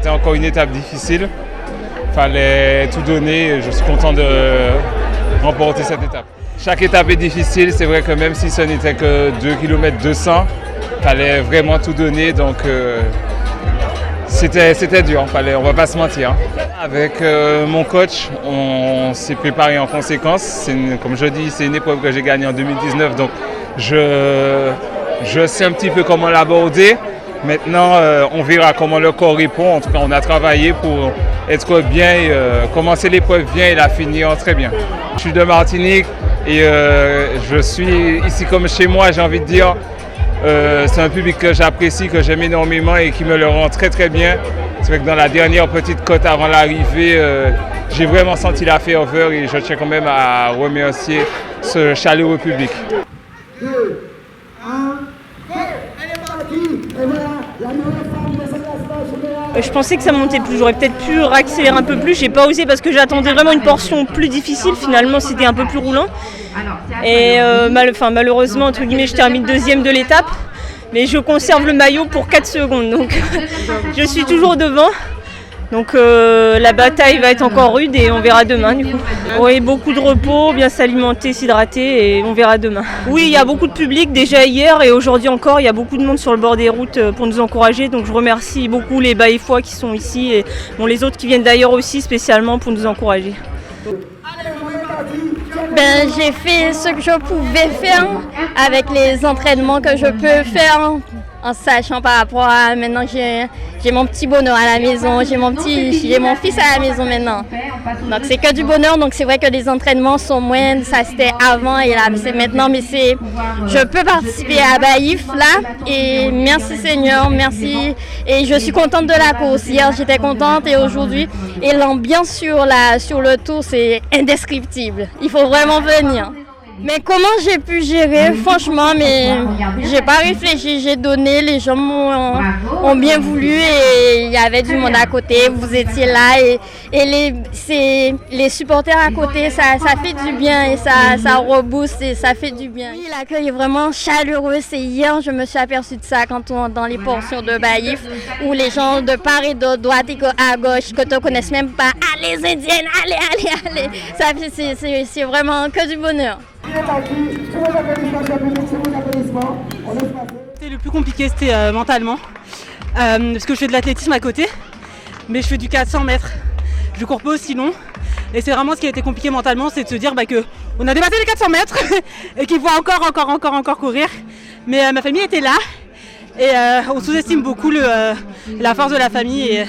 C'était encore une étape difficile. Il fallait tout donner. Je suis content de remporter cette étape. Chaque étape est difficile. C'est vrai que même si ce n'était que 2 km 200, il fallait vraiment tout donner. Donc c'était dur, on ne va pas se mentir. Avec mon coach, on s'est préparé en conséquence. Comme je dis, c'est une épreuve que j'ai gagnée en 2019. Donc je sais un petit peu comment l'aborder. Maintenant, on verra comment le corps répond. En tout cas, on a travaillé pour être bien, commencer l'épreuve bien et la finir très bien. Je suis de Martinique et je suis ici comme chez moi, j'ai envie de dire. C'est un public que j'apprécie, que j'aime énormément et qui me le rend très très bien. C'est vrai que dans la dernière petite côte avant l'arrivée, j'ai vraiment senti la ferveur et je tiens quand même à remercier ce chaleureux public. 2, 1, elle est partie. Et voilà, la nouvelle femme de cette classe. Je pensais que ça montait plus, j'aurais peut-être pu accélérer un peu plus, j'ai pas osé parce que j'attendais vraiment une portion plus difficile, finalement c'était un peu plus roulant. Et malheureusement, entre guillemets, je termine deuxième de l'étape, mais je conserve le maillot pour 4 secondes, donc je suis toujours devant. Donc la bataille va être encore rude et on verra demain du coup. Oui, beaucoup de repos, bien s'alimenter, s'hydrater et on verra demain. Oui, il y a beaucoup de public déjà hier et aujourd'hui encore, il y a beaucoup de monde sur le bord des routes pour nous encourager. Donc je remercie beaucoup les Baïfois qui sont ici et les autres qui viennent d'ailleurs aussi spécialement pour nous encourager. J'ai fait ce que je pouvais faire avec les entraînements que je peux faire en sachant par rapport à maintenant j'ai mon petit bonheur à la maison, j'ai mon fils à la maison maintenant. Donc c'est que du bonheur, donc c'est vrai que les entraînements sont moins, ça c'était avant et là c'est maintenant, mais je peux participer à Baïf là et merci Seigneur, merci et je suis contente de la course. Hier j'étais contente et aujourd'hui et l'ambiance sur le tour c'est indescriptible. Il faut vraiment venir. Mais comment j'ai pu gérer, franchement, mais j'ai pas réfléchi, j'ai donné, les gens ont bien voulu et il y avait du monde à côté, vous étiez là et les supporters à côté, ça fait du bien et ça rebooste et ça fait du bien. Oui, l'accueil est vraiment chaleureux, c'est hier, je me suis aperçue de ça quand on dans les portions de Baïf où les gens de part et de droite et à gauche que tu ne connaisses même pas, allez Indiennes, allez, ça c'est vraiment que du bonheur. Le plus compliqué c'était mentalement parce que je fais de l'athlétisme à côté mais je fais du 400 mètres, je cours pas aussi long et c'est vraiment ce qui a été compliqué mentalement, c'est de se dire que on a dépassé les 400 mètres et qu'il faut encore courir, mais ma famille était là et on sous-estime beaucoup la force de la famille et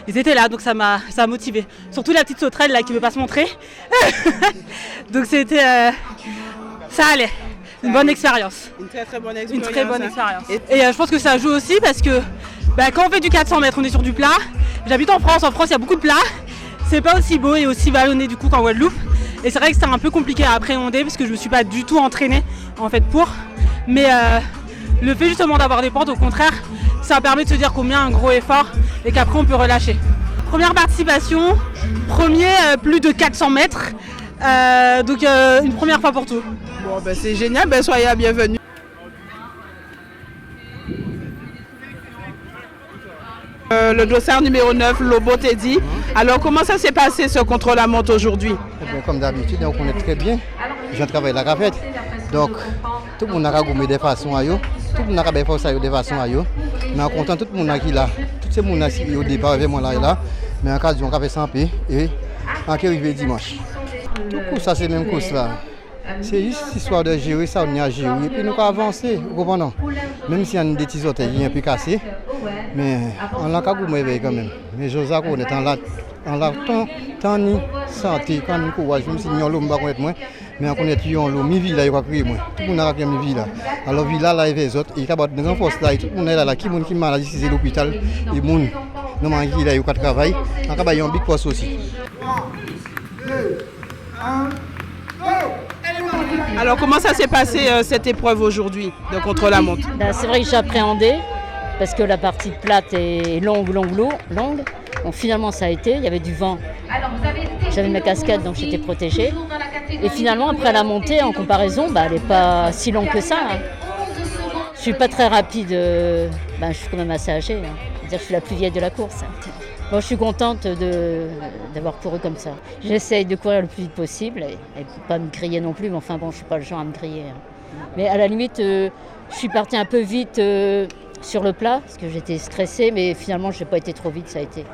ils étaient là, donc ça m'a motivé. Surtout la petite sauterelle là qui veut pas se montrer. Donc c'était, ça allait. Une bonne expérience. Une très bonne expérience. Une très bonne expérience. Et je pense que ça joue aussi parce que quand on fait du 400 mètres, on est sur du plat. J'habite en France. En France, il y a beaucoup de plats. C'est pas aussi beau et aussi vallonné du coup qu'en Guadeloupe. Et c'est vrai que c'était un peu compliqué à appréhender parce que je me suis pas du tout entraînée en fait pour. Mais le fait justement d'avoir des pentes, au contraire, ça permet de se dire qu'on met un gros effort et qu'après on peut relâcher. Première participation, plus de 400 mètres, donc une première fois pour tout. Bon, c'est génial, soyez la bienvenue. Le dossard numéro 9, Lobo Teddy. Alors comment ça s'est passé ce contre-la-montre aujourd'hui? Comme d'habitude, on est très bien. Je travaille la rafette. Donc tout le monde a gommé des façons à eux. Tout le monde a fait force de façon à eux. Mais en comptant tout le monde qui est là, tout ce monde qui au départ vraiment là et là, mais en cas on a fait sans paix et en qui arrive dimanche. Tout coup ça c'est même course là. C'est juste histoire de gérer ça, on y a géré et puis nous avons avancé, vous comprenez? Même si on a des petits autres qui sont un peu cassés, mais on a qu'à vous réveiller quand même. Mais Joseph on est en la tant ni santé quand nous courage même si nous l'homme pas connaître moins. Mais on connaît l'homme l'eau mi vie là il va crier moi. Tout le monde a crié mi vie là. Alors vie là et les autres, il y a des enfants là, tout le monde est là qui monde qui malade ici c'est l'hôpital et monde normalement qui là il va travailler. On a un big poste aussi. 3, 2, 1, go! Alors comment ça s'est passé cette épreuve aujourd'hui de contre-la-montre? C'est vrai que j'appréhendais parce que la partie plate est longue. Bon, finalement ça a été, il y avait du vent. J'avais ma casquette donc j'étais protégée. Et finalement après la montée en comparaison, elle n'est pas si longue que ça. Je suis pas très rapide, je suis quand même assez âgée. Je veux dire, je suis la plus vieille de la course. Bon, je suis contente d'avoir couru comme ça. J'essaye de courir le plus vite possible et pas me griller non plus, mais enfin bon, je suis pas le genre à me griller. Mais à la limite, je suis partie un peu vite sur le plat parce que j'étais stressée, mais finalement, je n'ai pas été trop vite, ça a été.